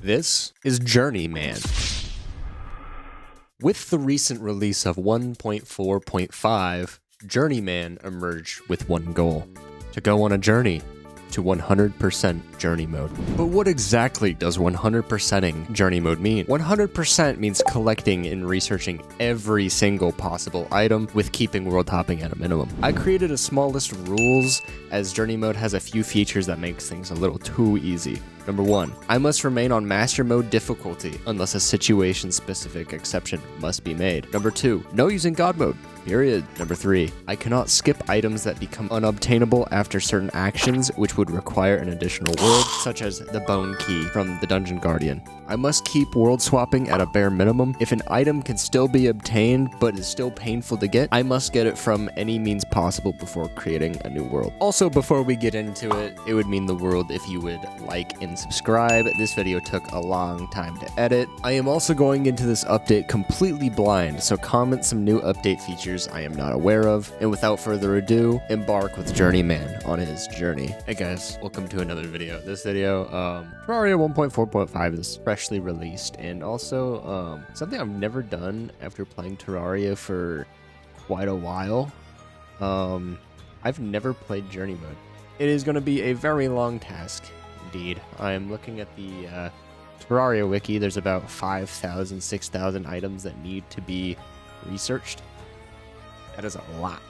This is Journeyman. With the recent release of 1.4.5, Journeyman emerged with one goal: to go on a journey to 100% journey mode. But what exactly does 100%ing journey mode mean? 100% means collecting and researching every single possible item with keeping world hopping at a minimum. I created a small list of rules, as journey mode has a few features that makes things a little too easy. Number 1, I must remain on master mode difficulty unless a situation specific exception must be made. Number 2, no using god mode. Period. Number 3, I cannot skip items that become unobtainable after certain actions which would require an additional world, such as the bone key from the Dungeon Guardian. I must keep world swapping at a bare minimum. If an item can still be obtained but is still painful to get, I must get it from any means possible before creating a new world. Also, before we get into it, it would mean the world if you would like and subscribe. This video took a long time to edit. I am also going into this update completely blind, so comment some new update features I am not aware of, and without further ado, embark with Journeyman on his journey. Hey guys, welcome to another video. This video, Terraria 1.4.5 is freshly released, and also something I've never done after playing Terraria for quite a while. I've never played journey mode. It is going to be a very long task indeed. I am looking at the Terraria wiki. There's about 5,000, 6,000 items that need to be researched. That is a lot.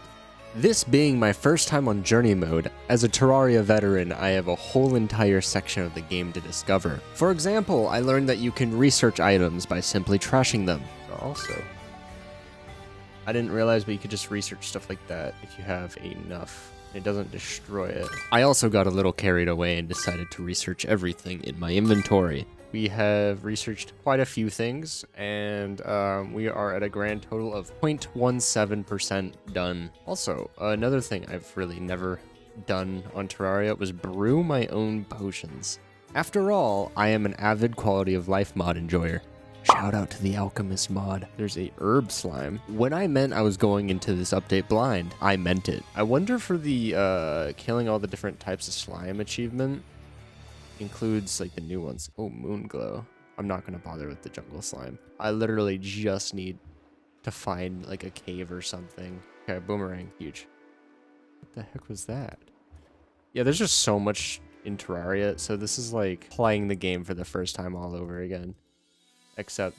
This being my first time on journey mode, as a Terraria veteran, I have a whole entire section of the game to discover. For example, I learned that you can research items by simply trashing them. Also, I didn't realize, but you could just research stuff like that if you have enough. It doesn't destroy it. I also got a little carried away and decided to research everything in my inventory. We have researched quite a few things, and we are at a grand total of 0.17% done. Also, another thing I've really never done on Terraria was brew my own potions. After all, I am an avid quality of life mod enjoyer. Shout out to the alchemist mod. There's a herb slime. When I meant I was going into this update blind, I meant it. I wonder for the killing all the different types of slime achievement includes like the new ones. Oh, moon glow. I'm not gonna bother with the jungle slime. I literally just need to find like a cave or something. Okay, boomerang, huge. What the heck was that? Yeah, there's just so much in Terraria, so this is like playing the game for the first time all over again, except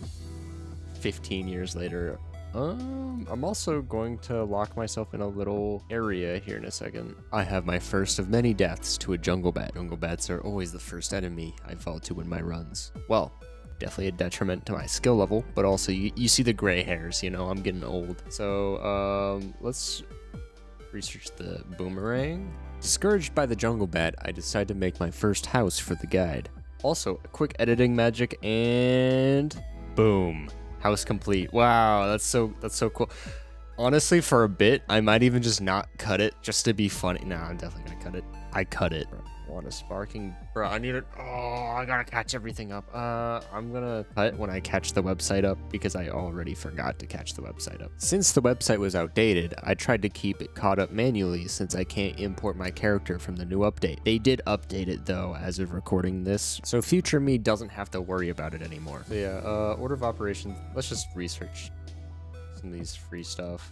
15 years later. I'm also going to lock myself in a little area here in a second. I have my first of many deaths to a jungle bat. Jungle bats are always the first enemy I fall to in my runs. Well, definitely a detriment to my skill level, but also you see the gray hairs, you know, I'm getting old. So, let's research the boomerang. Discouraged by the jungle bat, I decide to make my first house for the guide. Also, a quick editing magic, and boom. House complete. Wow, that's so cool. Honestly, for a bit, I might even just not cut it just to be funny. Nah, I'm definitely gonna cut it. I cut it. Want a sparking? Bro, I need it. Oh, I gotta catch everything up. I'm gonna cut when I catch the website up because I already forgot to catch the website up. Since the website was outdated, I tried to keep it caught up manually since I can't import my character from the new update. They did update it though as of recording this, so future me doesn't have to worry about it anymore. So yeah, order of operations. Let's just research some of these free stuff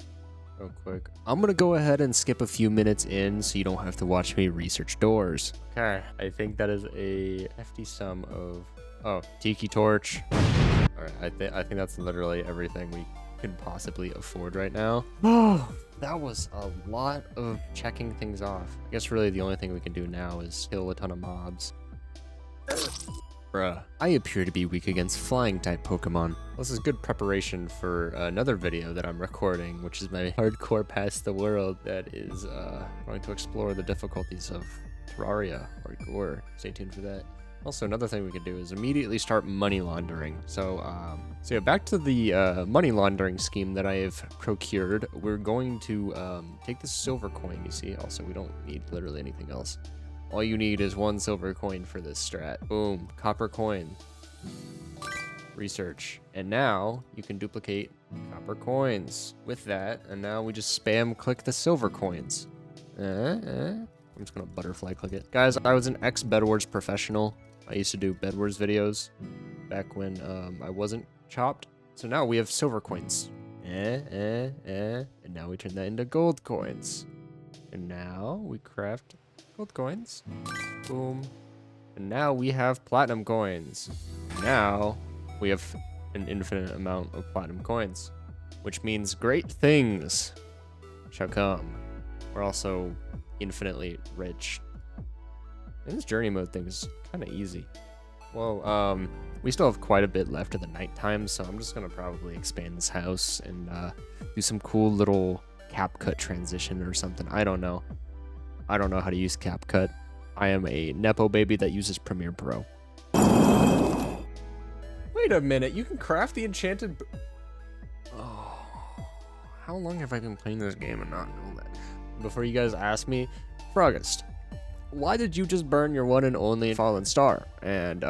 real quick. I'm gonna go ahead and skip a few minutes in so you don't have to watch me research doors. Okay, I think that is a hefty sum of, oh, tiki torch. All right, I think that's literally everything we could possibly afford right now. Oh, that was a lot of checking things off. I guess really the only thing we can do now is kill a ton of mobs. Bruh. I appear to be weak against flying type Pokemon. This is good preparation for another video that I'm recording, which is my hardcore past the world that is going to explore the difficulties of Terraria hardcore. Stay tuned for that. Also, another thing we could do is immediately start money laundering. So yeah, back to the money laundering scheme that I have procured. We're going to take this silver coin, you see. Also, we don't need literally anything else. All you need is one silver coin for this strat. Boom, copper coin. Research. And now you can duplicate copper coins with that. And now we just spam click the silver coins. I'm just gonna butterfly click it. Guys, I was an ex-Bedwars professional. I used to do Bedwars videos back when I wasn't chopped. So now we have silver coins. And now we turn that into gold coins. And now we craft gold coins. Boom. And now we have platinum coins. Now we have an infinite amount of platinum coins, which means great things shall come. We're also infinitely rich. And this journey mode thing is kind of easy. Well, we still have quite a bit left of the nighttime, so I'm just gonna probably expand this house and do some cool little CapCut transition or something. I don't know. I don't know how to use CapCut. I am a Nepo baby that uses Premiere Pro. Wait a minute, you can craft the enchanted... Oh, how long have I been playing this game and not know that? Before you guys ask me, Frogust, why did you just burn your one and only fallen star? And,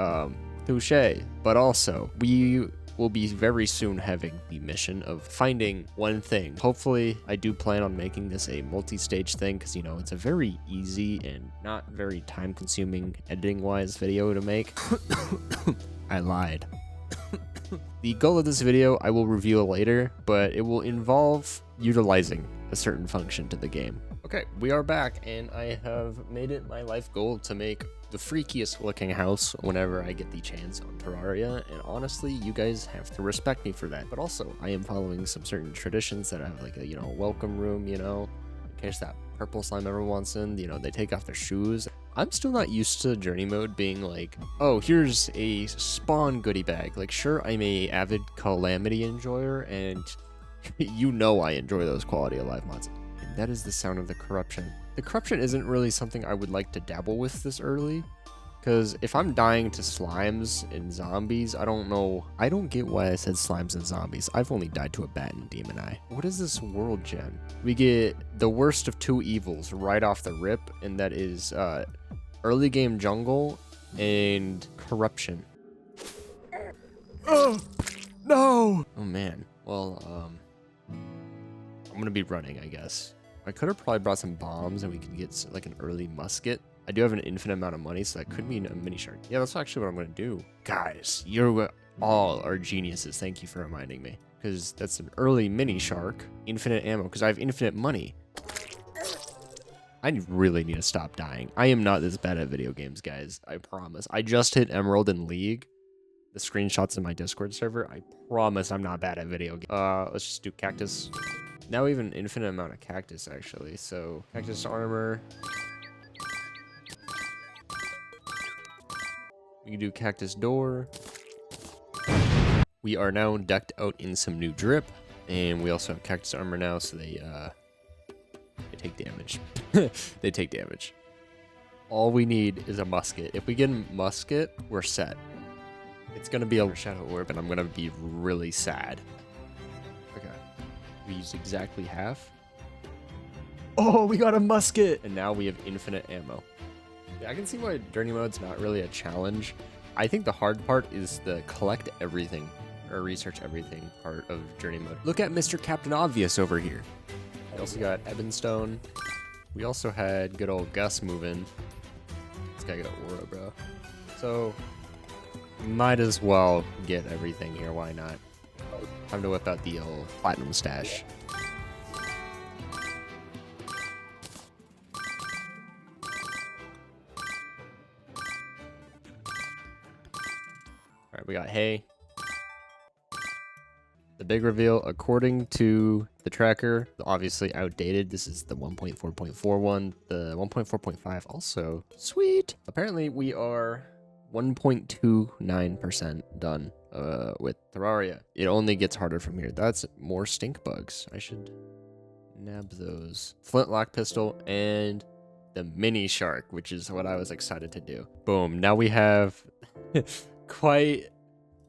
touche. But also, we will be very soon having the mission of finding one thing. Hopefully, I do plan on making this a multi-stage thing because, you know, it's a very easy and not very time-consuming editing-wise video to make. I lied. The goal of this video I will reveal later, but it will involve utilizing a certain function to the game. Okay, we are back, and I have made it my life goal to make the freakiest looking house whenever I get the chance on Terraria, and honestly, you guys have to respect me for that. But also, I am following some certain traditions that have like a, you know, welcome room, you know, in case that purple slime ever wants in, you know, they take off their shoes. I'm still not used to journey mode being like, oh, here's a spawn goodie bag. Like, sure, I'm a avid Calamity enjoyer, and you know I enjoy those quality of life mods. And that is the sound of the corruption. The corruption isn't really something I would like to dabble with this early, because if I'm dying to slimes and zombies, I don't know. I don't get why I said slimes and zombies. I've only died to a bat and demon eye. What is this world gem? We get the worst of two evils right off the rip, and that is early game jungle and corruption. Oh no! Oh man. Well, I'm gonna be running, I guess. I could have probably brought some bombs and we could get like an early musket. I do have an infinite amount of money, so that could mean a mini shark. Yeah, that's actually what I'm gonna do. Guys, you all are geniuses. Thank you for reminding me. Because that's an early mini shark, infinite ammo, because I have infinite money. I really need to stop dying. I am not this bad at video games, guys. I promise. I just hit Emerald in League. The screenshots in my Discord server. I promise I'm not bad at video games. Let's just do cactus. Now we have an infinite amount of cactus, actually. So, cactus armor. We can do cactus door. We are now decked out in some new drip. And we also have cactus armor now, so they take damage. They take damage. All we need is a musket. If we get a musket, we're set. It's gonna be a shadow orb, and I'm gonna be really sad. Okay. We used exactly half. Oh, we got a musket! And now we have infinite ammo. Yeah, I can see why journey mode's not really a challenge. I think the hard part is the collect everything, or research everything part of journey mode. Look at Mr. Captain Obvious over here. We also got Ebonstone. We also had good old Gus moving. This guy got aura, bro. So, might as well get everything here, why not? Time to whip out the old platinum stash. Alright, we got hay. The big reveal, according to the tracker, obviously outdated. This is the 1.4.41, the 1.4.5 also. Sweet! Apparently we are 1.29% done with Terraria. It only gets harder from here. That's more stink bugs. I should nab those. Flintlock pistol and the mini shark, which is what I was excited to do. Boom. Now we have quite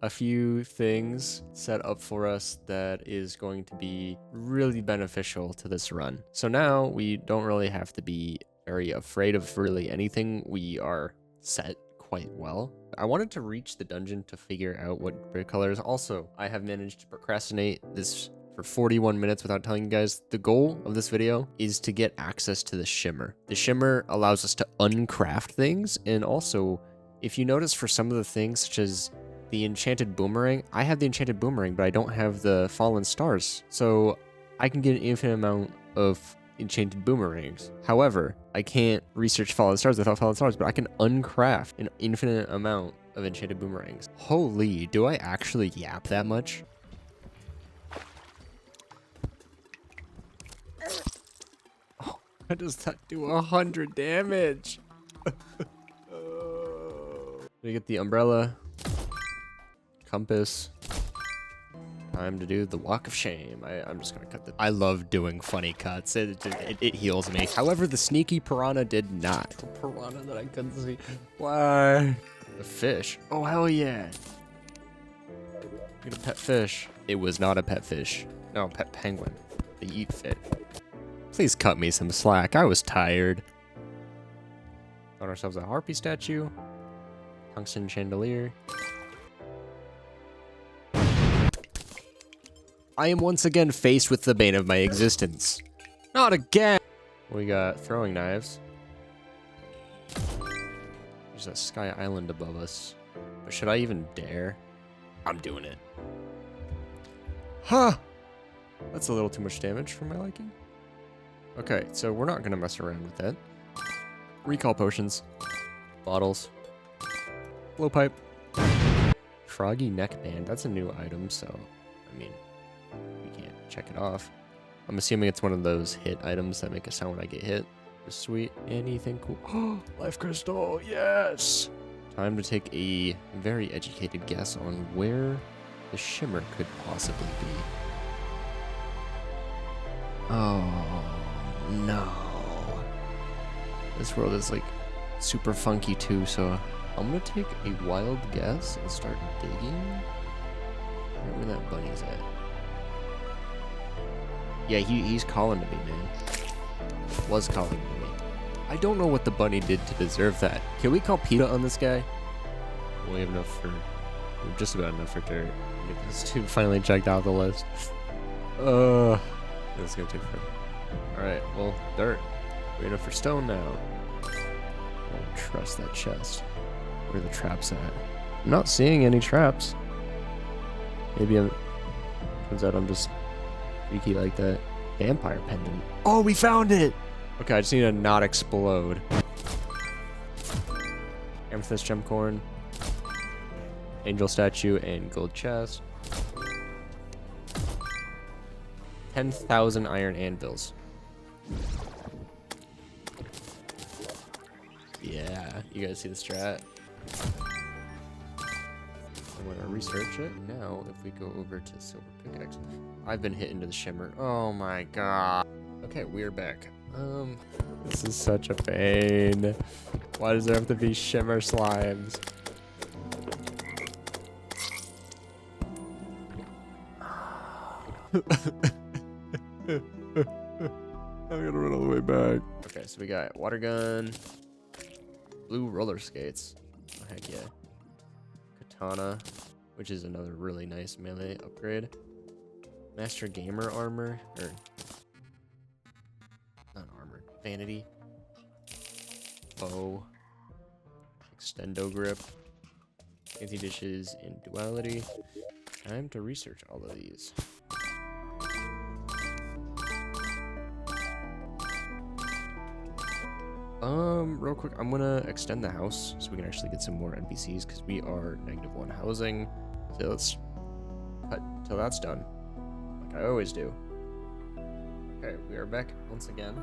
a few things set up for us that is going to be really beneficial to this run. So now we don't really have to be very afraid of really anything. We are set quite well. I wanted to reach the dungeon to figure out what brick colors. Also, I have managed to procrastinate this for 41 minutes without telling you guys. The goal of this video is to get access to the shimmer. The shimmer allows us to uncraft things and also If you notice for some of the things, such as the enchanted boomerang, I have the enchanted boomerang, but I don't have the fallen stars. So I can get an infinite amount of enchanted boomerangs. However, I can't research fallen stars without fallen stars, but I can uncraft an infinite amount of enchanted boomerangs. Holy, do I actually yap that much? Oh, how does that do 100 damage? We get the umbrella, compass. Time to do the walk of shame. I'm just gonna cut the. I love doing funny cuts. It heals me. However, the sneaky piranha did not. The piranha that I couldn't see. Why? A fish. Oh hell yeah! Get a pet fish. It was not a pet fish. No, pet penguin. They eat fish. Please cut me some slack. I was tired. Found ourselves a harpy statue. Tungsten chandelier. I am once again faced with the bane of my existence. Not again! We got throwing knives. There's a sky island above us. But should I even dare? I'm doing it. Huh! That's a little too much damage for my liking. Okay, so we're not gonna mess around with that. Recall potions. Bottles. Blowpipe. Froggy neckband. That's a new item, so, I mean, we can't check it off. I'm assuming it's one of those hit items that make a sound when I get hit. Just sweet. Anything cool? Oh, life crystal. Yes! Time to take a very educated guess on where the shimmer could possibly be. Oh, no. This world is, like, super funky, too, so I'm gonna take a wild guess and start digging. Right where that bunny's at. Yeah, he's calling to me, man. Was calling to me. I don't know what the bunny did to deserve that. Can we call PETA on this guy? Well, we have enough for... We have just about enough for dirt. This dude finally checked out the list. That's gonna take forever. Alright, well, dirt. We're enough for stone now. I don't trust that chest. Where are the traps at? I'm not seeing any traps. Maybe I'm... Turns out I'm just freaky like that. Vampire pendant. Oh, we found it! Okay, I just need to not explode. Amethyst gemcorn. Angel statue and gold chest. 10,000 iron anvils. Yeah, you guys see the strat? I'm gonna research it. Now, if we go over to silver pickaxe, I've been hit into the shimmer. Oh my god. Okay, we're back. This is such a pain. Why does there have to be shimmer slimes? I'm gonna run all the way back. Okay, so we got water gun, blue roller skates. Oh, heck yeah. Katana, which is another really nice melee upgrade. Master gamer armor, or not armor, vanity. Bow. Extendo grip. Fancy dishes in duality. Time to research all of these. Real quick, I'm gonna extend the house so we can actually get some more NPCs because we are -1 housing. So let's cut till that's done, like I always do. Okay, we are back once again.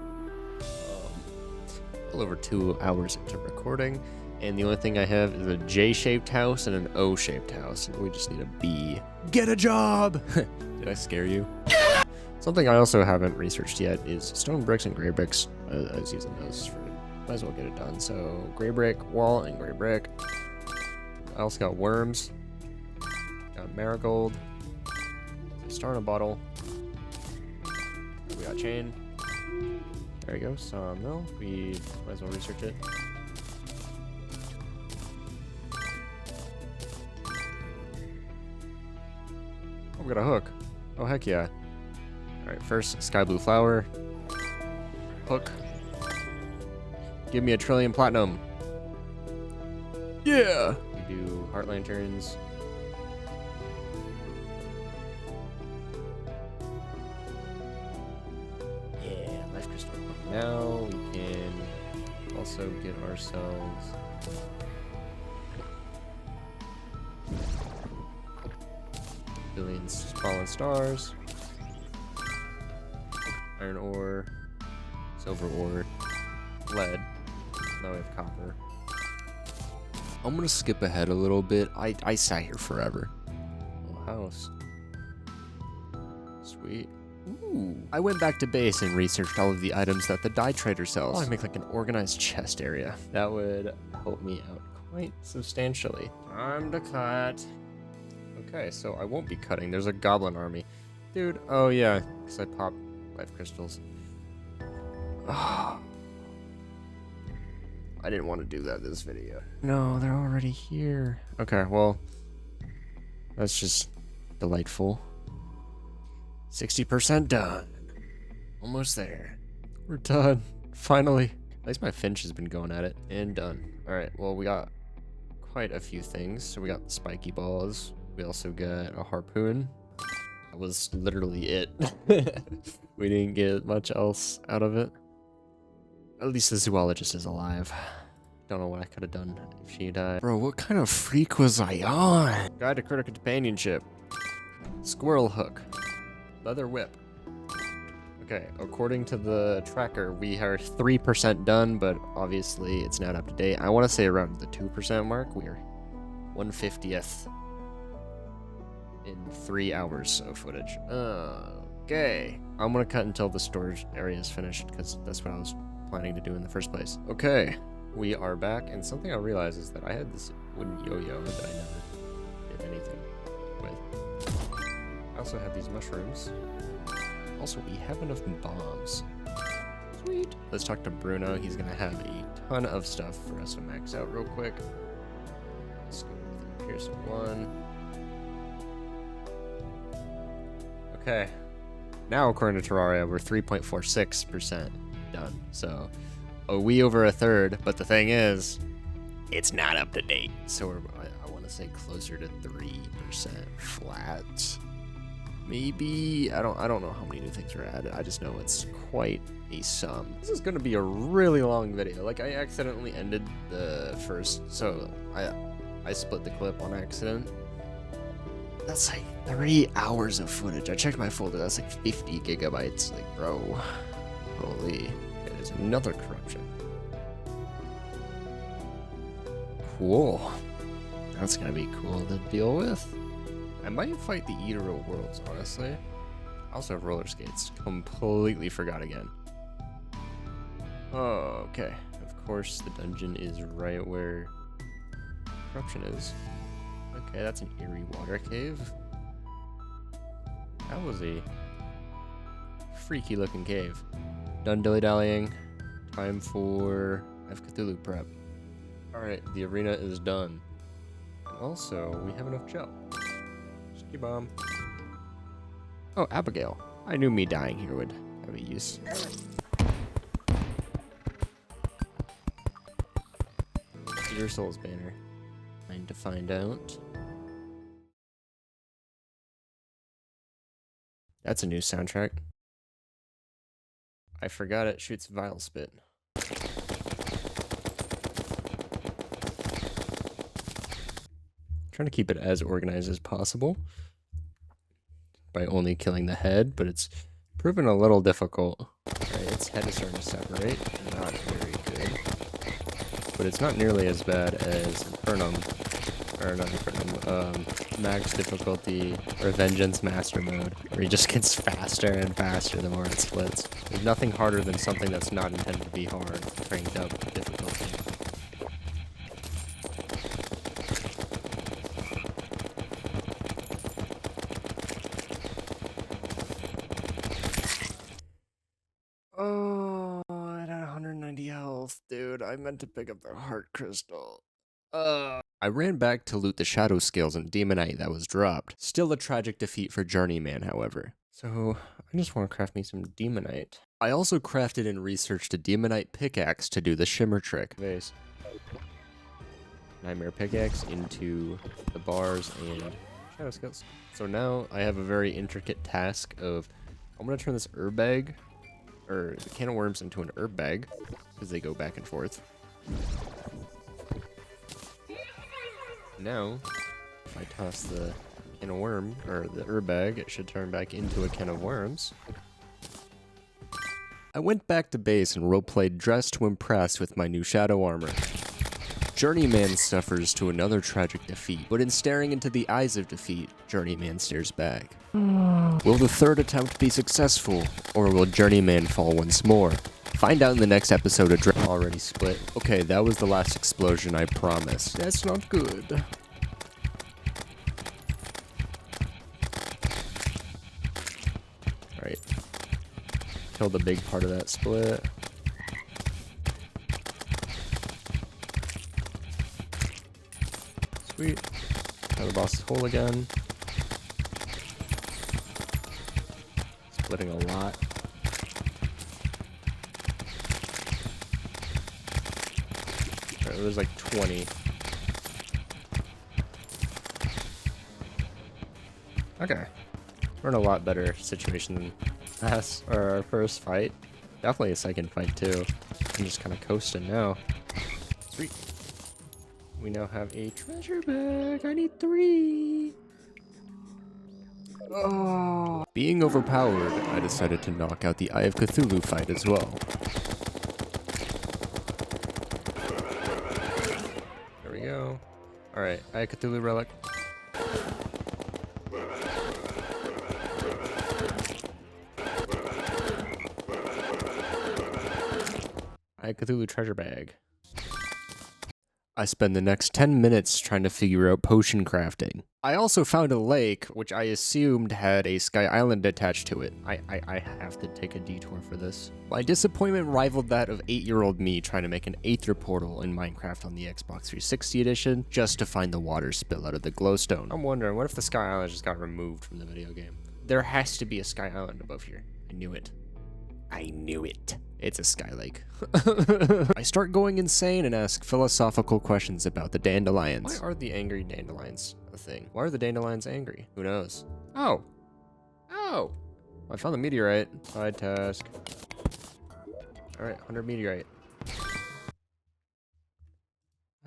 A little over 2 hours into recording, and the only thing I have is a J-shaped house and an O-shaped house, and we just need a B. Get a job! Did I scare you? Something I also haven't researched yet is stone bricks and gray bricks. I was using those for... Might as well get it done. So, gray brick, wall, and gray brick. I also got worms. Got marigold. Star in a bottle. We got chain. There we go. Sawmill. We might as well research it. Oh, we got a hook. Oh, heck yeah. Alright, first, sky blue flower. Hook. Give me 1 trillion platinum. Yeah! We do heart lanterns. Yeah, life crystal. Now we can also get ourselves billions fallen stars, iron ore, silver ore, lead. Now we have copper. I'm gonna skip ahead a little bit. I sat here forever. Oh, house. Sweet. Ooh. I went back to base and researched all of the items that the dye trader sells. I make like an organized chest area. That would help me out quite substantially. Time to cut. Okay, so I won't be cutting. There's a goblin army. Dude, oh yeah, because I popped life crystals. I didn't want to do that this video. No, they're already here. Okay, well, that's just delightful. 60% done. Almost there. We're done. Finally. At least my finch has been going at it. And done. Alright, well, we got quite a few things. So we got the spiky balls. We also got a harpoon. That was literally it. We didn't get much else out of it. At least the zoologist is alive. Don't know what I could have done if she died. Bro, what kind of freak was I on? Guide to critical companionship. Squirrel hook. Leather whip. Okay, according to the tracker, we are 3% done, but obviously it's not up to date. I want to say around the 2% mark. We are 1/50th in 3 hours of footage. Okay. I'm going to cut until the storage area is finished, because that's what I was planning to do in the first place. Okay, we are back, and something I realized is that I had this wooden yo-yo that I never did anything with. I also have these mushrooms. Also, we have enough bombs. Sweet. Let's talk to Bruno. He's gonna have a ton of stuff for us to max out real quick. Let's go with the Pearson 1. Okay. Now, according to Terraria, we're 3.46% done. So, a wee over a third. But the thing is, it's not up to date. So we're, I want to say closer to 3% flat. Maybe I don't know how many new things are added. I just know it's quite a sum. This is gonna be a really long video. Like, I accidentally ended the first, so I split the clip on accident. That's like 3 hours of footage. I checked my folder. That's like 50 gigabytes. Like, bro, holy. Okay, there's another corruption. Cool. That's gonna be cool to deal with. I might fight the Eater of Worlds, honestly. I also have roller skates. Completely forgot again. Oh, okay. Of course, the dungeon is right where corruption is. Okay, that's an eerie water cave. That was a freaky looking cave. Done dilly-dallying. Time for F Cthulhu prep. Alright, the arena is done. And also, we have enough gel. Bomb. Oh, Abigail. I knew me dying here would have a use. Your soul's banner. Time to find out. That's a new soundtrack. I forgot it shoots vile spit. Trying to keep it as organized as possible by only killing the head, but it's proven a little difficult. Right, its head is starting to separate. Not very good. But it's not nearly as bad as Infernum, or not Infernum, Max difficulty, or Vengeance Master Mode, where he just gets faster and faster the more it splits. There's nothing harder than something that's not intended to be hard, cranked up difficulty. Oh, it had 190 health, dude. I meant to pick up the heart crystal. I ran back to loot the shadow scales and demonite that was dropped. Still a tragic defeat for Journeyman, however. So, I just want to craft me some demonite. I also crafted and researched a demonite pickaxe to do the shimmer trick. Vase. Nightmare Pickaxe into the bars and Shadow Skills. So now I have a very intricate task of, I'm gonna turn this herb bag, or the can of worms, into an herb bag, because they go back and forth. Now, if I toss the can of worm, or the herb bag, it should turn back into a can of worms. I went back to base and roleplayed Dressed to Impress with my new shadow armor. Journeyman suffers to another tragic defeat, but in staring into the eyes of defeat, Journeyman stares back. Will the third attempt be successful, or will Journeyman fall once more? Find out in the next episode of Already split. Okay, that was the last explosion, I promise. That's not good. Alright. Killed a big part of that split. Sweet. Now the boss is whole again. Splitting a lot. Alright, there's like 20. Okay. We're in a lot better situation than our first fight. Definitely a second fight too. I'm just kind of coasting now. Sweet. We now have a treasure bag. I need 3. Oh. Being overpowered, I decided to knock out the Eye of Cthulhu fight as well. There we go. Alright, Eye of Cthulhu relic. Eye of Cthulhu treasure bag. I spend the next 10 minutes trying to figure out potion crafting. I also found a lake, which I assumed had a sky island attached to it. I have to take a detour for this. My disappointment rivaled that of 8-year-old me trying to make an Aether portal in Minecraft on the Xbox 360 edition, just to find the water spill out of the glowstone. I'm wondering, what if the sky island just got removed from the video game? There has to be a sky island above here. I knew it. I knew it. It's a sky lake. I start going insane and ask philosophical questions about the dandelions. Why are the angry dandelions a thing? Why are the dandelions angry? Who knows? Oh. Oh. I found the meteorite. Side task. Alright, 100 meteorite.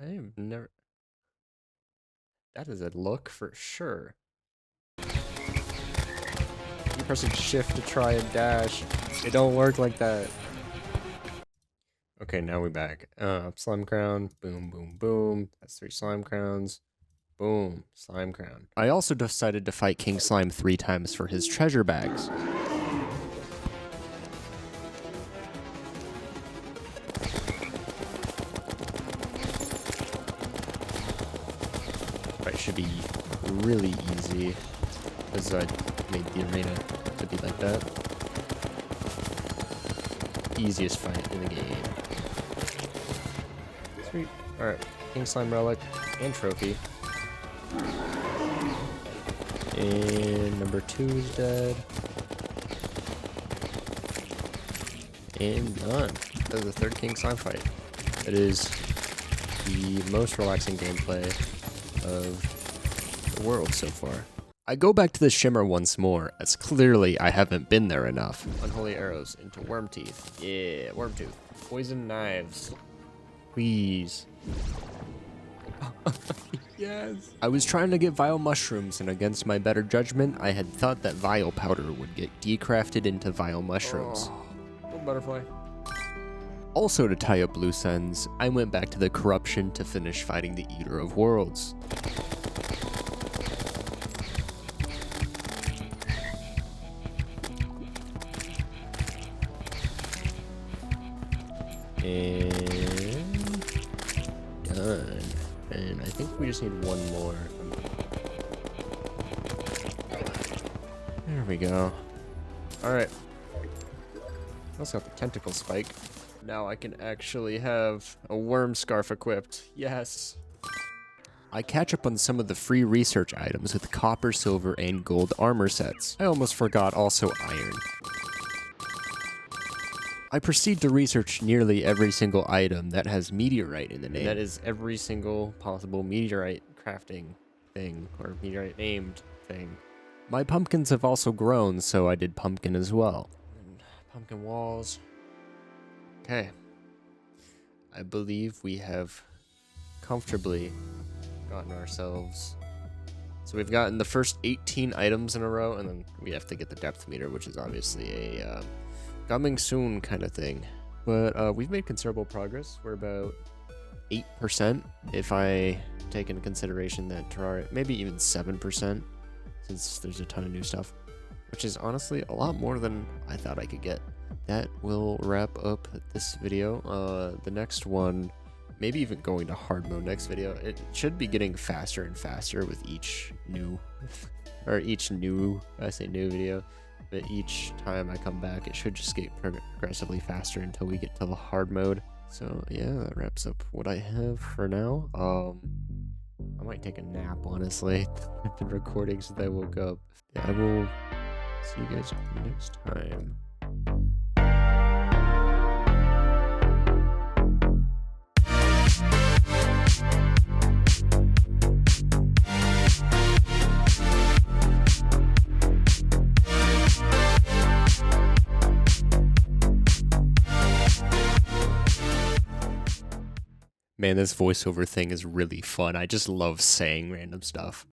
I have never... That is a look for sure. You pressing shift to try and dash. It don't work like that. Okay, now we're back. Slime crown. Boom, boom, boom. That's 3 slime crowns. Boom. Slime crown. I also decided to fight King Slime 3 times for his treasure bags. Right, should be really easy, because I made the arena to be like that. Easiest fight in the game. Sweet. Alright, King Slime relic and trophy. And number 2 is dead. And done. That is the 3rd King Slime fight. It is the most relaxing gameplay of the world so far. I go back to the Shimmer once more, as clearly I haven't been there enough. Unholy arrows into worm teeth. Yeah, worm tooth. Poison knives. Please. Yes. I was trying to get vile mushrooms, and against my better judgment, I had thought that vile powder would get decrafted into vile mushrooms. Oh, little butterfly. Also, to tie up loose ends, I went back to the corruption to finish fighting the Eater of Worlds. And done. And I think we just need one more. There we go. Alright. Also got the tentacle spike. Now I can actually have a worm scarf equipped. Yes. I catch up on some of the free research items with copper, silver, and gold armor sets. I almost forgot also iron. I proceed to research nearly every single item that has meteorite in the name. That is every single possible meteorite crafting thing, or meteorite named thing. My pumpkins have also grown, so I did pumpkin as well. And pumpkin walls. Okay. I believe we have comfortably gotten ourselves... So we've gotten the first 18 items in a row, and then we have to get the depth meter, which is obviously a coming soon kind of thing. But we've made considerable progress. We're about 8% if I take into consideration that Terraria, maybe even 7%, since there's a ton of new stuff, which is honestly a lot more than I thought I could get. That will wrap up this video. The next one, maybe even going to hard mode next video. It should be getting faster and faster with each new, I say new video, but each time I come back, it should just get progressively faster until we get to the hard mode. So yeah, that wraps up what I have for now. I might take a nap, honestly. I've been recording since I woke up. Yeah, I will see you guys next time. Man, this voiceover thing is really fun. I just love saying random stuff.